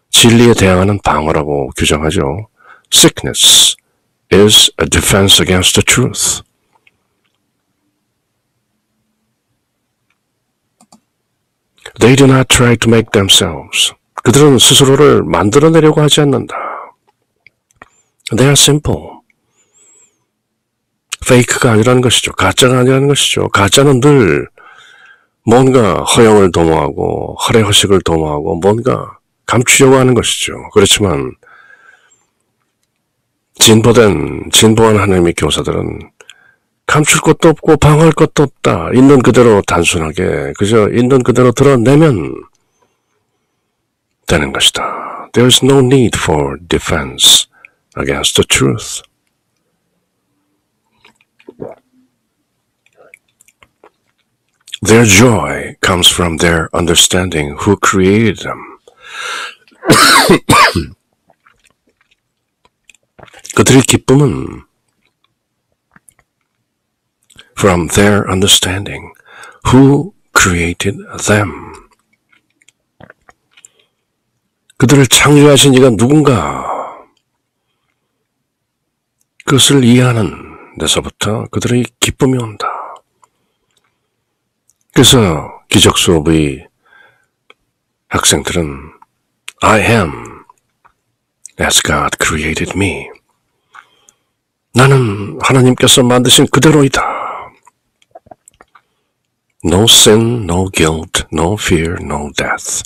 진리에 대항하는 방어라고 규정하죠. Sickness is a defense against the truth. They do not try to make themselves. 그들은 스스로를 만들어내려고 하지 않는다. They are simple. fake가 아니라는 것이죠. 가짜가 아니라는 것이죠. 가짜는 늘 뭔가 허영을 도모하고 허례허식을 도모하고 뭔가 감추려고 하는 것이죠. 그렇지만 진보한 하나님의 교사들은 감출 것도 없고 방어할 것도 없다. 있는 그대로 단순하게 그저 있는 그대로 드러내면 되는 것이다. There is no need for defense against the truth. Their joy comes from their understanding who created them. 그들의 기쁨은 from their understanding who created them. 그들을 창조하신 이가 누군가 그것을 이해하는 데서부터 그들의 기쁨이 온다. 그래서 기적 수업의 학생들은 I am as God created me. 나는 하나님께서 만드신 그대로이다. No sin, no guilt, no fear, no death.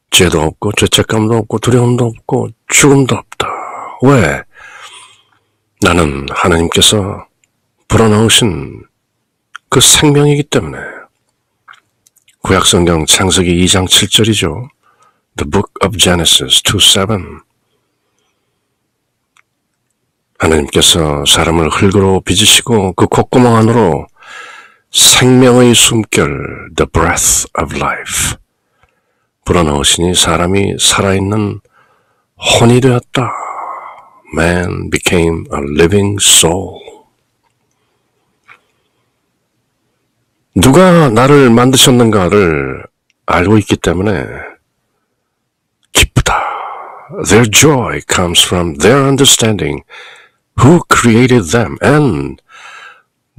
죄도 없고 죄책감도 없고 두려움도 없고 죽음도 없다. 왜? 나는 하나님께서 불어넣으신 그 생명이기 때문에. 구약성경 창세기 2장 7절이죠. The book of Genesis 2:7. 하나님께서 사람을 흙으로 빚으시고 그 콧구멍 안으로 생명의 숨결, the breath of life, 불어넣으시니 사람이 살아있는 혼이 되었다. Man became a living soul. 누가 나를 만드셨는가를 알고 있기 때문에 기쁘다. Their joy comes from their understanding who created them and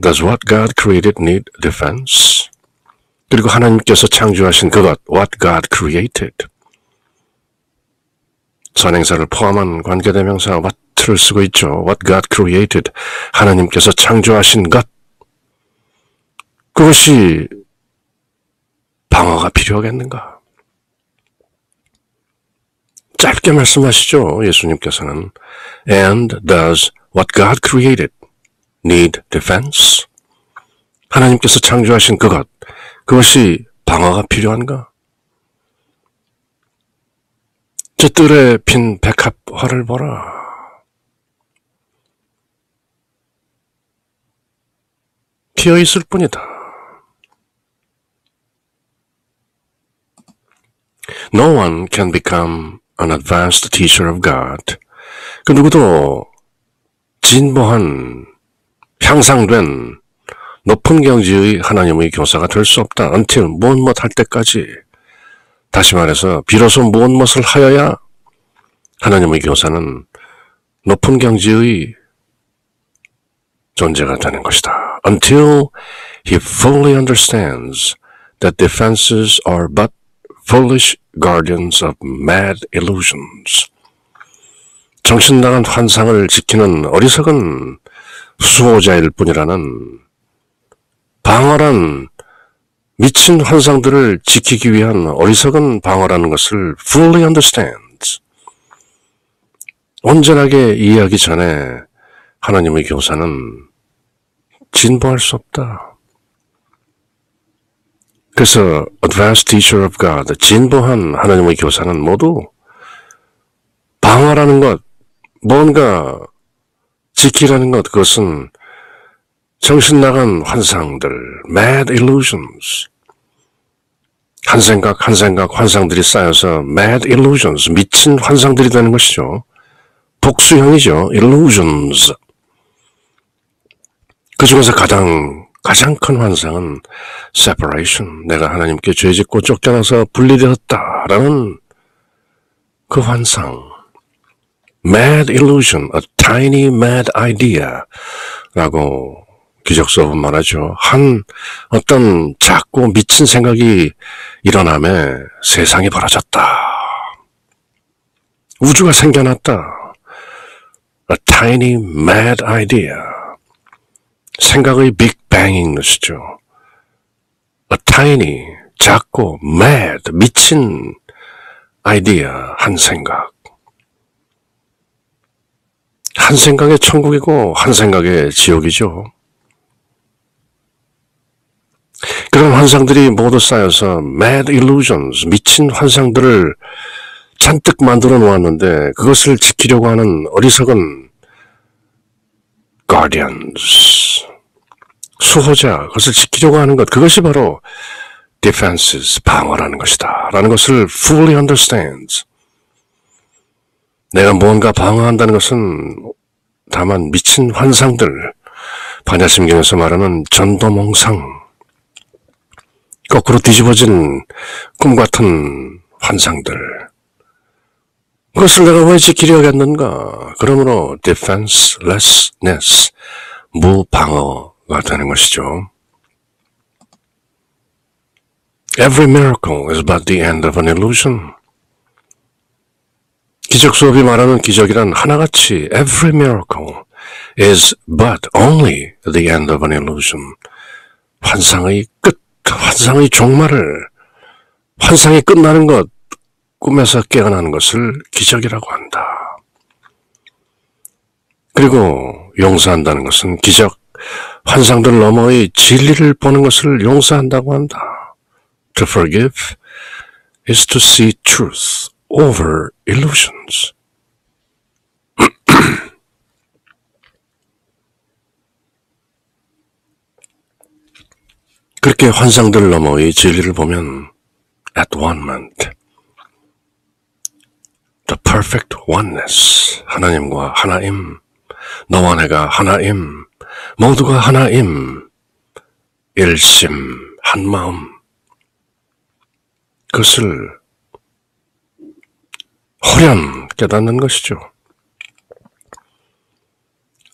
does what God created need defense? 그리고 하나님께서 창조하신 그것, what God created. 선행사를 포함한 관계대명사 what를 쓰고 있죠. What God created. 하나님께서 창조하신 것. 그것이 방어가 필요하겠는가? 짧게 말씀하시죠. 예수님께서는 And does what God created need defense? 하나님께서 창조하신 그것, 그것이 방어가 필요한가? 저 뜰에 핀 백합화를 보라. 피어 있을 뿐이다. No one can become an advanced teacher of God. 그 누구도 진보한, 향상된 높은 경지의 하나님의 교사가 될 수 없다. until 무엇 할 때까지. 다시 말해서 비로소 무엇을 하여야 하나님의 교사는 높은 경지의 존재가 되는 것이다. Until he fully understands that defenses are but foolish guardians of mad illusions. 정신 나간 환상을 지키는 어리석은 수호자일 뿐이라는 방어란 미친 환상들을 지키기 위한 어리석은 방어라는 것을 fully understands. 온전하게 이해하기 전에 하나님의 교사는 진보할 수 없다. 그래서 advanced teacher of God, 진보한 하나님의 교사는 모두 방어라는 것, 뭔가 지키라는 것, 그것은 정신 나간 환상들, mad illusions. 한 생각 환상들이 쌓여서 mad illusions, 미친 환상들이 되는 것이죠. 복수형이죠. illusions. 그 중에서 가장 큰 환상은 separation. 내가 하나님께 죄짓고 쫓겨나서 분리되었다라는 그 환상. mad illusion, a tiny mad idea 라고 기적수업은 말하죠. 어떤 작고 미친 생각이 일어남에 세상이 벌어졌다. 우주가 생겨났다. A tiny mad idea. 생각의 빅뱅인 것이죠. A tiny, 작고 mad, 미친 아이디어, 한 생각. 한 생각의 천국이고 한 생각의 지옥이죠. 그런 환상들이 모두 쌓여서 mad illusions, 미친 환상들을 잔뜩 만들어 놓았는데 그것을 지키려고 하는 어리석은 guardians, 수호자, 그것을 지키려고 하는 것, 그것이 바로 defenses, 방어라는 것이다 라는 것을 fully understands. 내가 무언가 방어한다는 것은 다만 미친 환상들, 반야심경에서 말하는 전도몽상, 거꾸로 뒤집어진 꿈 같은 환상들, 그것을 내가 왜 지키려 하겠는가? 그러므로 defenselessness, 무방어가 되는 것이죠. Every miracle is but the end of an illusion. 기적 수업이 말하는 기적이란 하나같이 every miracle is but only the end of an illusion. 환상의 끝, 환상의 종말을, 환상이 끝나는 것, 꿈에서 깨어나는 것을 기적이라고 한다. 그리고 용서한다는 것은 기적, 환상들 너머의 진리를 보는 것을 용서한다고 한다. To forgive is to see truth over illusions. 그렇게 환상들 너머의 진리를 보면 at one moment, the perfect oneness, 하나님과 하나임, 너와 내가 하나임, 모두가 하나임, 일심, 한마음, 그것을 호련 깨닫는 것이죠.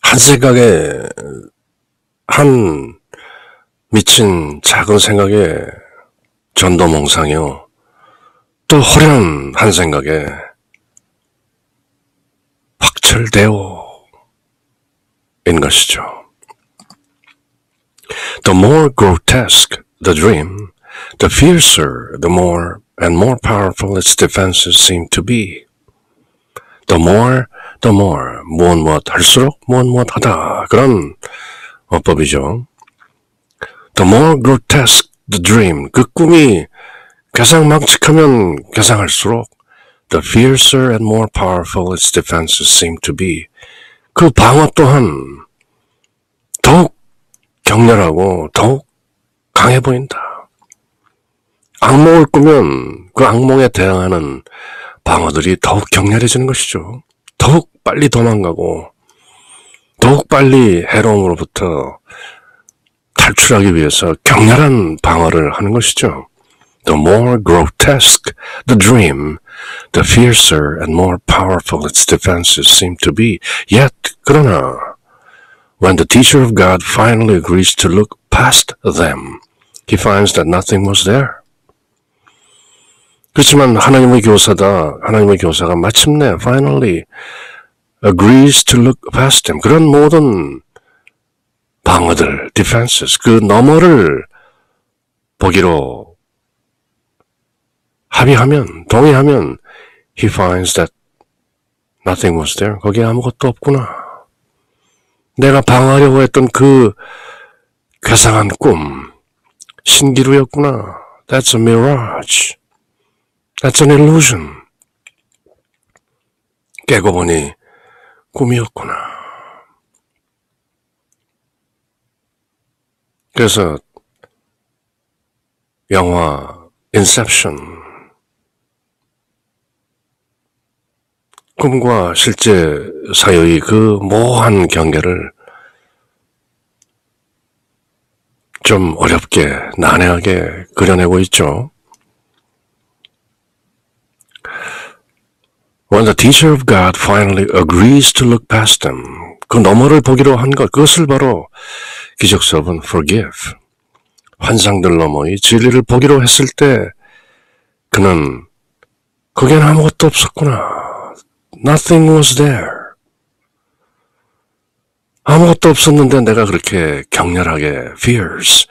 한 생각에, 한 미친 작은 생각에 전도몽상이요. 또 호련 한 생각에 확철대오인 것이죠. The more grotesque the dream, the fiercer, the more and more powerful its defenses seem to be. The more, 무엇 할수록 무엇 하다. 그런 어법이죠. The more grotesque the dream, 그 꿈이 괴상망측하면 괴상할수록 the fiercer and more powerful its defenses seem to be. 그 방어 또한 더욱 격렬하고 더욱 강해 보인다. 악몽을 꾸면 그 악몽에 대항하는 방어들이 더욱 격렬해지는 것이죠. 더욱 빨리 도망가고 더욱 빨리 해로움으로부터 탈출하기 위해서 격렬한 방어를 하는 것이죠. The more grotesque the dream, the fiercer and more powerful its defenses seem to be. Yet, 그러나, when the teacher of God finally agrees to look past them, he finds that nothing was there. 그렇지만 하나님의 교사가 마침내 finally agrees to look past them. 그런 모든 방어들, defenses, 그 너머를 보기로 동의하면 he finds that nothing was there. 거기에 아무것도 없구나. 내가 방어하려고 했던 그 괴상한 꿈, 신기루였구나. That's a mirage. That's an illusion. 깨고 보니 꿈이었구나. 그래서 영화 인셉션, 꿈과 실제 사이의 그 모호한 경계를 좀 어렵게, 난해하게 그려내고 있죠. When the teacher of God finally agrees to look past them, 그 너머를 보기로 한 것, 그것을 바로 기적수업은 forgive, 환상들 너머의 진리를 보기로 했을 때 그는 거기엔 아무것도 없었구나. Nothing was there. 아무것도 없었는데 내가 그렇게 격렬하게 fierce,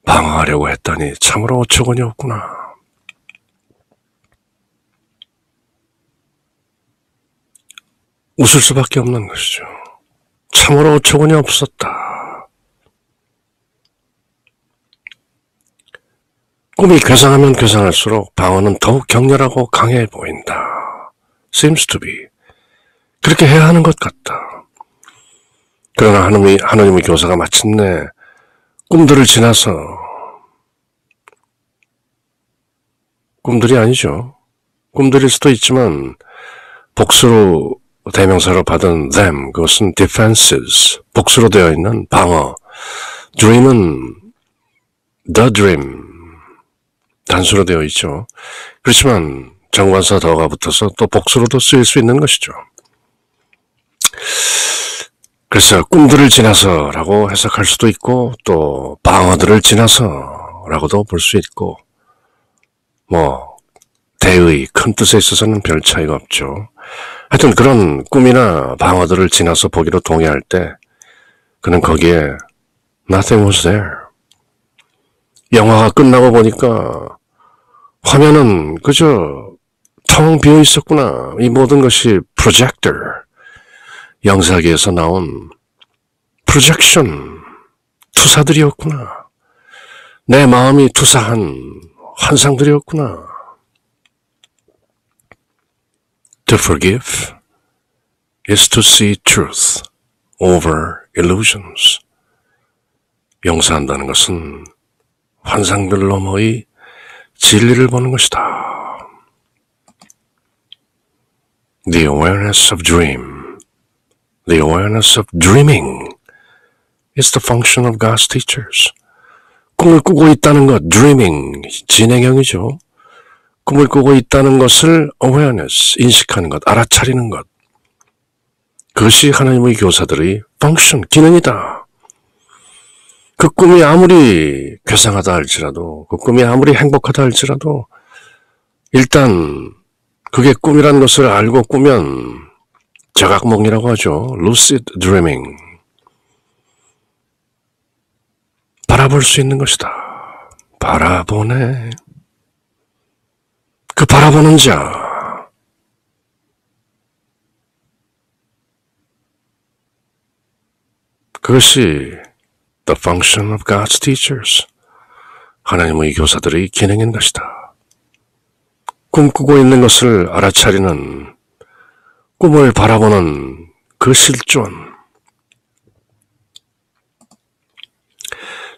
방어하려고 했더니 참으로 어처구니 없구나. 웃을 수밖에 없는 것이죠. 참으로 어처구니 없었다. 꿈이 괴상하면 괴상할수록 방어는 더욱 격렬하고 강해 보인다. Seems to be. 그렇게 해야 하는 것 같다. 그러나 하느님의 교사가 마침내 꿈들을 지나서, 꿈들이 아니죠. 꿈들일 수도 있지만 복수로 대명사로 받은 them, 그것은 defenses, 복수로 되어 있는 방어. dream은 the dream, 단수로 되어 있죠. 그렇지만 정관사 더가 붙어서 또 복수로도 쓰일 수 있는 것이죠. 그래서 꿈들을 지나서 라고 해석할 수도 있고 또 방어들을 지나서 라고도 볼 수 있고 대의 큰 뜻에 있어서는 별 차이가 없죠. 하여튼 그런 꿈이나 방어들을 지나서 보기로 동의할 때 그는 거기에 nothing was there. 영화가 끝나고 보니까 화면은 그저 텅 비어 있었구나. 이 모든 것이 projector, 영사기에서 나온 projection, 투사들이었구나. 내 마음이 투사한 환상들이었구나. To forgive is to see truth over illusions. 용서한다는 것은 환상들 너머의 진리를 보는 것이다. The awareness of dream, the awareness of dreaming is the function of God's teachers. 꿈을 꾸고 있다는 것, dreaming, 진행형이죠. 꿈을 꾸고 있다는 것을 awareness, 인식하는 것, 알아차리는 것. 그것이 하나님의 교사들의 function, 기능이다. 그 꿈이 아무리 괴상하다 할지라도, 그 꿈이 아무리 행복하다 할지라도 일단 그게 꿈이라는 것을 알고 꾸면 자각몽이라고 하죠. lucid dreaming. 바라볼 수 있는 것이다. 바라보네. 그 바라보는 자, 그것이 the function of God's teachers, 하나님의 교사들의 기능인 것이다. 꿈꾸고 있는 것을 알아차리는, 꿈을 바라보는 그 실존.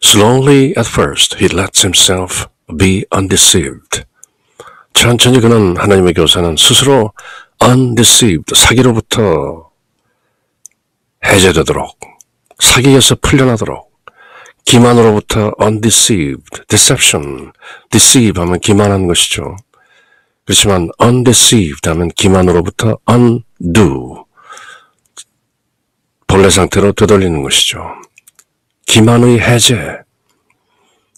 Slowly at first he lets himself be undeceived. 천천히 그는, 하나님의 교사는 스스로 undeceived, 사기로부터 해제되도록, 사기에서 풀려나도록, 기만으로부터 undeceived, deception, deceive 하면 기만한 것이죠. 그렇지만 undeceived 하면 기만으로부터 undo, 본래 상태로 되돌리는 것이죠. 기만의 해제,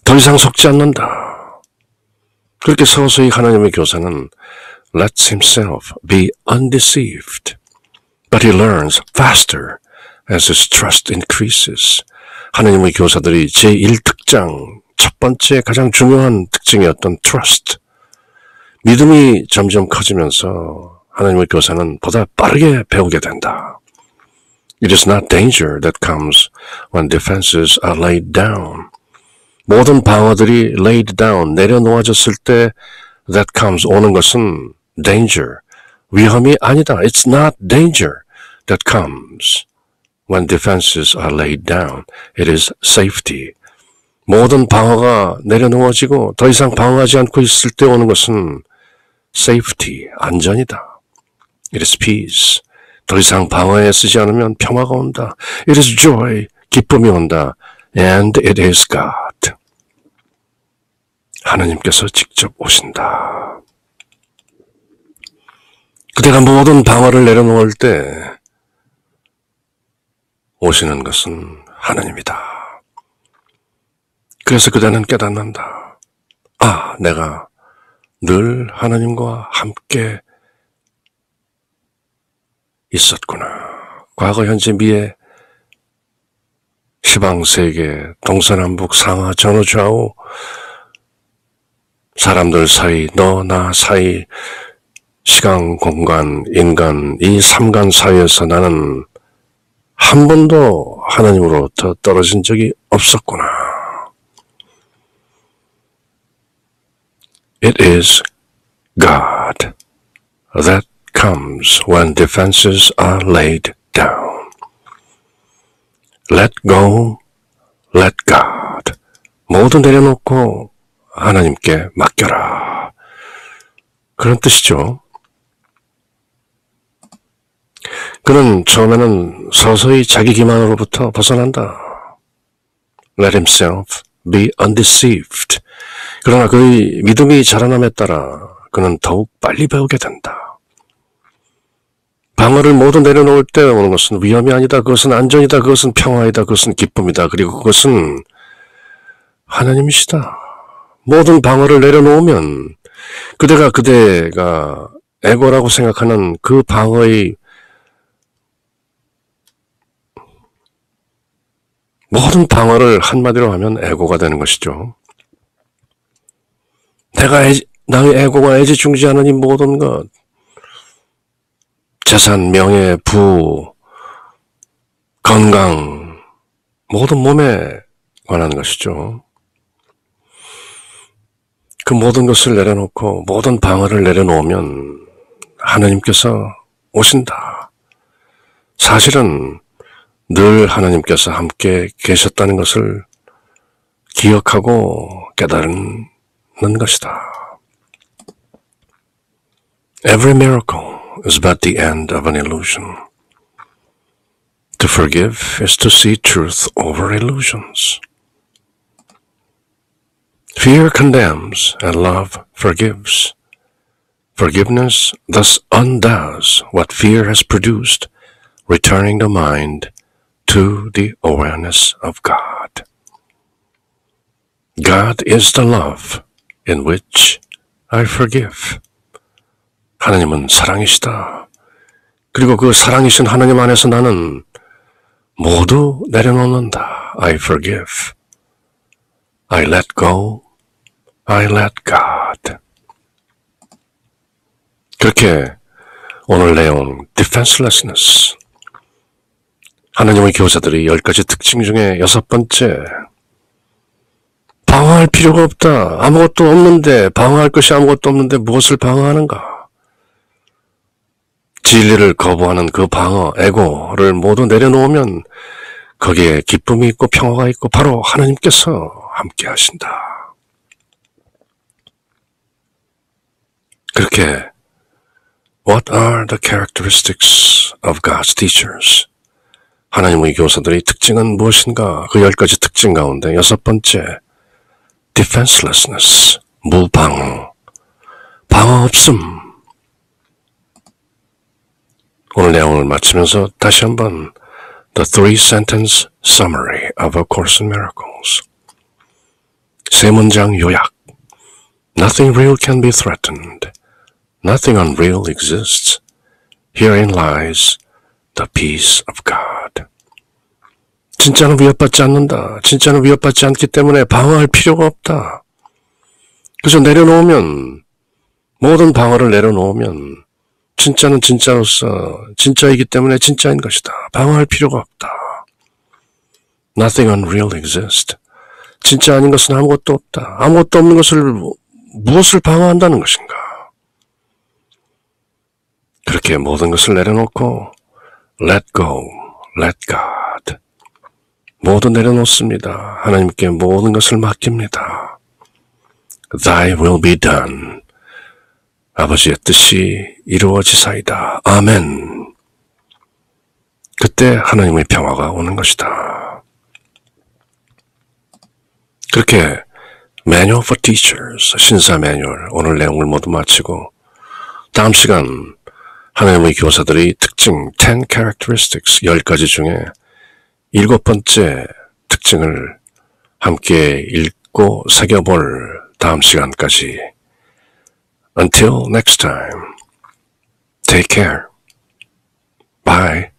더 이상 속지 않는다. 그렇게 서서히 하나님의 교사는 lets himself be undeceived, but he learns faster as his trust increases. 하나님의 교사들이 제1특장, 첫 번째 가장 중요한 특징이었던 trust, 믿음이 점점 커지면서 하나님의 교사는 보다 빠르게 배우게 된다. It is not danger that comes when defenses are laid down. 모든 방어들이 laid down, 내려놓아졌을 때 that comes, 오는 것은 danger, 위험이 아니다. It's not danger that comes when defenses are laid down. It is safety. 모든 방어가 내려놓아지고 더 이상 방어하지 않고 있을 때 오는 것은 safety, 안전이다. It is peace. 더 이상 방어에 쓰지 않으면 평화가 온다. It is joy, 기쁨이 온다. and it is God. 하나님께서 직접 오신다. 그대가 모든 방어를 내려놓을 때 오시는 것은 하나님이다. 그래서 그대는 깨닫는다. 아, 내가 늘 하나님과 함께 있었구나. 과거, 현재, 미래, 시방세계, 동서남북, 상하, 전후, 좌우, 사람들 사이, 너, 나 사이, 시간, 공간, 인간, 이 삼간 사이에서 나는 한 번도 하나님으로부터 떨어진 적이 없었구나. It is God that comes when defenses are laid down. Let go, let God. 모두 내려놓고 하나님께 맡겨라. 그런 뜻이죠. 그는 처음에는 서서히 자기 기만으로부터 벗어난다. Let himself be undeceived. 그러나 그의 믿음이 자라남에 따라 그는 더욱 빨리 배우게 된다. 방어를 모두 내려놓을 때 오는 것은 위험이 아니다. 그것은 안전이다. 그것은 평화이다. 그것은 기쁨이다. 그리고 그것은 하나님이시다. 모든 방어를 내려놓으면 그대가 에고라고 생각하는 그 방어의 모든 방어를 한마디로 하면 에고가 되는 것이죠. 나의 에고가 애지중지하는 이 모든 것, 재산, 명예, 부, 건강, 모든 몸에 관한 것이죠. 그 모든 것을 내려놓고 모든 방어를 내려놓으면 하나님께서 오신다. 사실은 늘 하나님께서 함께 계셨다는 것을 기억하고 깨달은 것이다. Every miracle is but the end of an illusion. To forgive is to see truth over illusions. Fear condemns and love forgives. Forgiveness thus undoes what fear has produced, returning the mind to the awareness of God. God is the love in which I forgive. 하나님은 사랑이시다. 그리고 그 사랑이신 하나님 안에서 나는 모두 내려놓는다. I forgive. I let go. I let God. 그렇게 오늘 내용 defenselessness. 하나님의 교사들이 10가지 특징 중에 6번째. 방어할 필요가 없다. 아무것도 없는데, 방어할 것이 아무것도 없는데 무엇을 방어하는가? 진리를 거부하는 그 방어, 에고를 모두 내려놓으면 거기에 기쁨이 있고 평화가 있고 바로 하나님께서 함께 하신다. 그렇게 What are the characteristics of God's teachers? 하나님의 교사들의 특징은 무엇인가? 그 10가지 특징 가운데 6번째, defenselessness, 무방어, 방어 없음. 오늘 내용을 마치면서 다시 한번 The 3-sentence summary of A Course in Miracles. 3문장 요약. Nothing real can be threatened. Nothing unreal exists. Herein lies the peace of God. 진짜는 위협받지 않는다. 진짜는 위협받지 않기 때문에 방어할 필요가 없다. 그래서 내려놓으면, 모든 방어를 내려놓으면 진짜는 진짜로서 진짜이기 때문에 진짜인 것이다. 방어할 필요가 없다. Nothing unreal exists. 진짜 아닌 것은 아무것도 없다. 아무것도 없는 것을 무엇을 방어한다는 것인가? 그렇게 모든 것을 내려놓고 let go, let God. 모두 내려놓습니다. 하나님께 모든 것을 맡깁니다. Thy will be done. 아버지의 뜻이 이루어지사이다. 아멘. 그때 하나님의 평화가 오는 것이다. 그렇게 Manual for Teachers, 신사 매뉴얼, 오늘 내용을 모두 마치고 다음 시간 하나님의 교사들의 특징 10 characteristics 10가지 중에 7번째 특징을 함께 읽고 새겨볼 다음 시간까지. Until next time, take care. Bye.